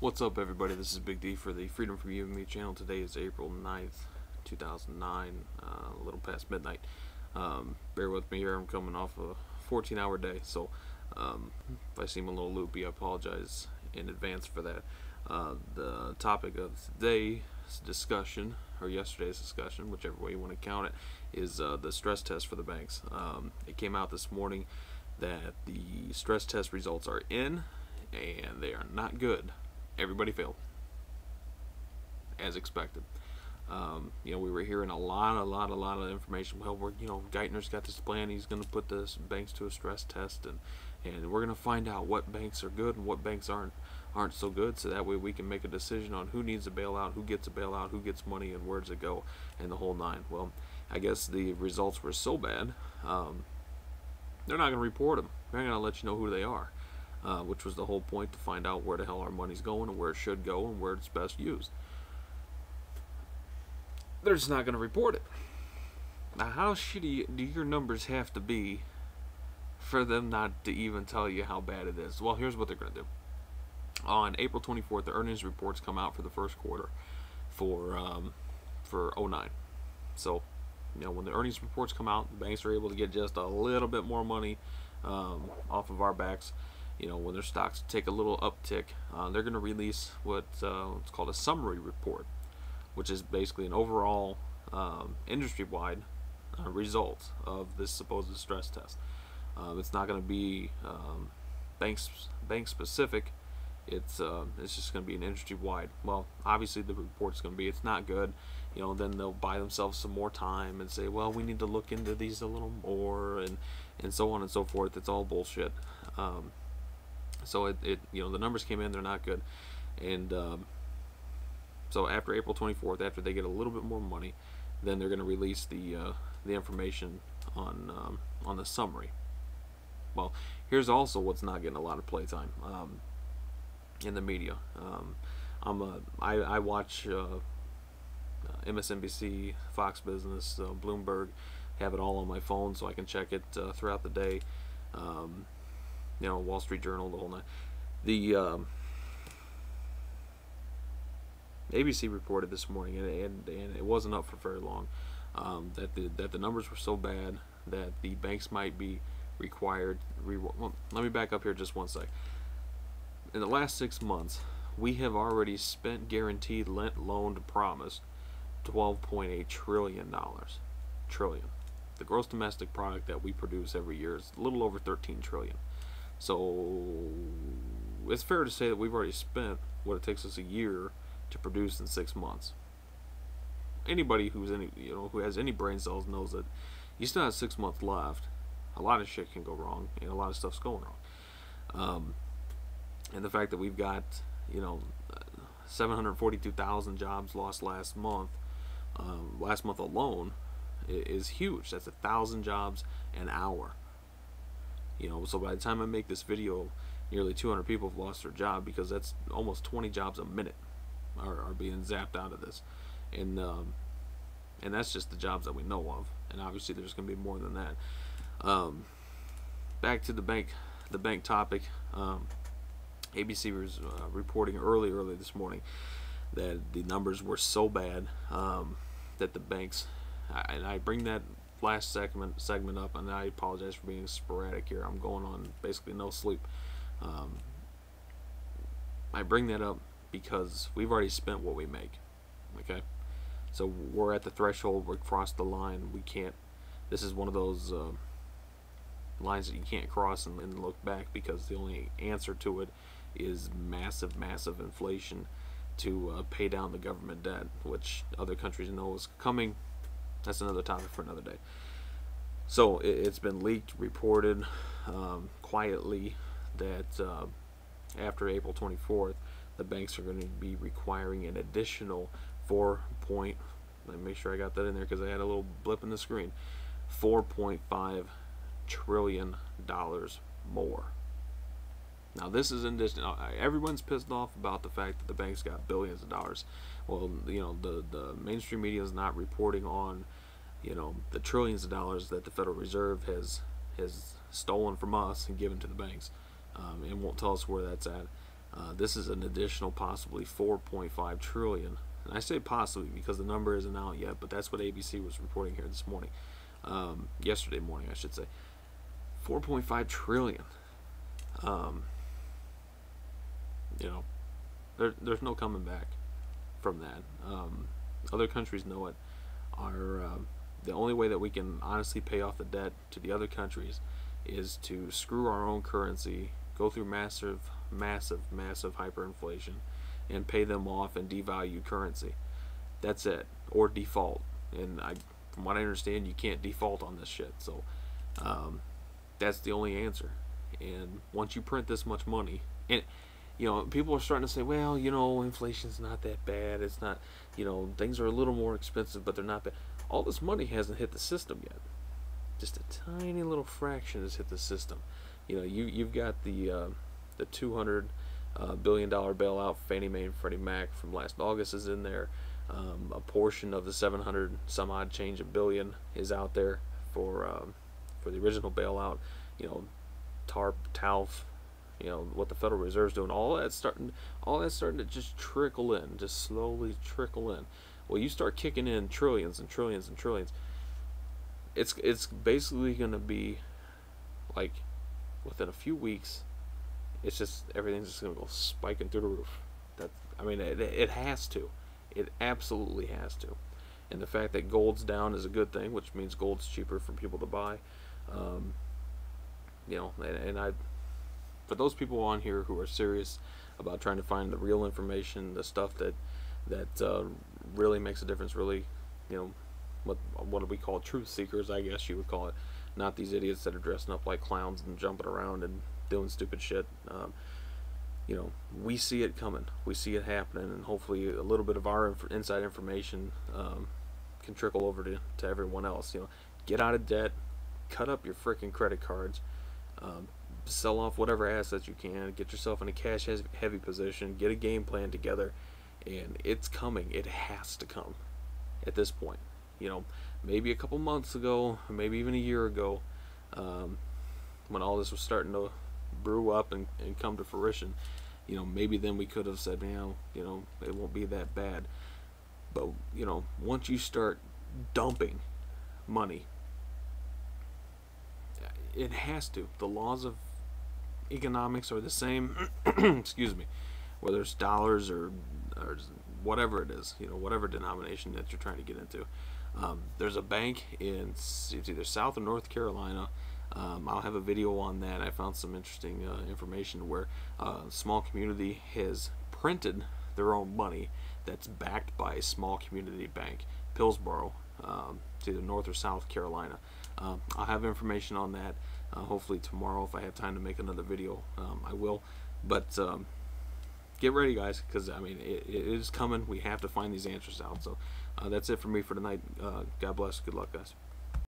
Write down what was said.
What's up, everybody? This is Big D for the Freedom From You and Me channel. Today is April 9th, 2009, a little past midnight. Bear with me here. I'm coming off a 14-hour day, so if I seem a little loopy, I apologize in advance for that. The topic of today's discussion, or yesterday's discussion, whichever way you want to count it, is the stress test for the banks. It came out this morning that the stress test results are in, and they are not good. Everybody failed, as expected. We were hearing a lot of information. Well, Geithner's got this plan. He's going to put the banks to a stress test, and we're going to find out what banks are good and what banks aren't so good. So that way we can make a decision on who needs a bailout, who gets a bailout, who gets money, and where does it go, and the whole nine. Well, I guess the results were so bad, they're not going to report them. They're not going to let you know who they are. Which was the whole point, to find out where the hell our money's going and where it should go and where it's best used. They're just not going to report it. Now, how shitty do your numbers have to be for them not to even tell you how bad it is? Well, here's what they're going to do. On April 24th, the earnings reports come out for the first quarter for 09. So, when the earnings reports come out, the banks are able to get just a little bit more money off of our backs. When their stocks take a little uptick, they're going to release what's called a summary report, which is basically an overall industry-wide result of this supposed stress test. It's not going to be bank specific. It's just going to be an industry-wide. Well, obviously the report's going to be it's not good. Then they'll buy themselves some more time and say, well, we need to look into these a little more, and so on and so forth. It's all bullshit. So the numbers came in, they're not good, and so after April 24th, after they get a little bit more money, then they're going to release the information on the summary. Well, here's also what's not getting a lot of playtime in the media. I watch MSNBC, Fox Business, Bloomberg, have it all on my phone so I can check it throughout the day. Wall Street Journal, the whole nine. The ABC reported this morning, and it wasn't up for very long, that the numbers were so bad that the banks might be required. Well, let me back up here just one sec. In the last 6 months, we have already spent, guaranteed, lent, loaned, promised $12.8 trillion. The gross domestic product that we produce every year is a little over 13 trillion. So it's fair to say that we've already spent what it takes us a year to produce in 6 months. Anybody who has any brain cells knows that you still have 6 months left. A lot of shit can go wrong, and a lot of stuff's going wrong. And the fact that we've got 742,000 jobs lost last month alone, is huge. That's 1,000 jobs an hour. So by the time I make this video, nearly 200 people have lost their job, because that's almost 20 jobs a minute are being zapped out of this, and that's just the jobs that we know of, and obviously there's going to be more than that. Back to the bank topic. ABC was reporting early this morning that the numbers were so bad that the banks, and I bring that last segment up, and I apologize for being sporadic here. I'm going on basically no sleep. I bring that up because we've already spent what we make. Okay, so we're at the threshold. We're crossed the line. We can't. This is one of those lines that you can't cross and look back, because the only answer to it is massive inflation to pay down the government debt, which other countries know is coming. That's another topic for another day. So it's been leaked, reported quietly, that after April 24th, the banks are going to be requiring an additional let me make sure I got that in there, because I had a little blip in the screen, $4.5 trillion more. Now, this is in addition. Everyone's pissed off about the fact that the banks got billions of dollars. Well, the mainstream media is not reporting on the trillions of dollars that the Federal Reserve has stolen from us and given to the banks, and won't tell us where that's at. This is an additional possibly 4.5 trillion. And I say possibly because the number isn't out yet, but that's what ABC was reporting here this morning. Yesterday morning, I should say. 4.5 trillion. You know, there's no coming back from that. Other countries know it. The only way that we can honestly pay off the debt to the other countries is to screw our own currency, go through massive hyperinflation, and pay them off and devalue currency. That's it, or default. And from what I understand, you can't default on this shit. So that's the only answer. And once you print this much money, and people are starting to say, well, inflation's not that bad. It's not, things are a little more expensive, but they're not bad. All this money hasn't hit the system yet. Just a tiny little fraction has hit the system. You've got the $200 billion bailout for Fannie Mae and Freddie Mac from last August is in there. A portion of the 700 some odd change of billion is out there for the original bailout. TARP, TALF, what the Federal Reserve's doing. All that's starting to just trickle in, just slowly trickle in. Well, you start kicking in trillions and trillions and trillions. It's basically going to be like within a few weeks. It's just everything's just going to go spiking through the roof. It has to. It absolutely has to. And the fact that gold's down is a good thing, which means gold's cheaper for people to buy. For those people on here who are serious about trying to find the real information, the stuff that really makes a difference, really, what we call truth seekers, I guess you would call it, not these idiots that are dressing up like clowns and jumping around and doing stupid shit. We see it coming, we see it happening, and hopefully a little bit of our inside information can trickle over to everyone else. Get out of debt, cut up your freaking credit cards, sell off whatever assets you can, get yourself in a cash heavy position, get a game plan together, and it's coming. It has to come at this point. Maybe a couple months ago, maybe even a year ago, when all this was starting to brew up and come to fruition, maybe then we could have said, it won't be that bad. But once you start dumping money, it has to. The laws of economics are the same. Excuse me, whether it's dollars or whatever it is, whatever denomination that you're trying to get into. There's a bank in it's either South or North Carolina. I'll have a video on that. I found some interesting information where a small community has printed their own money that's backed by a small community bank, Pillsboro. It's either North or South Carolina. I'll have information on that. Hopefully tomorrow, if I have time to make another video, I will. But get ready, guys, because it is coming. We have to find these answers out. So that's it for me for tonight. God bless. Good luck, guys.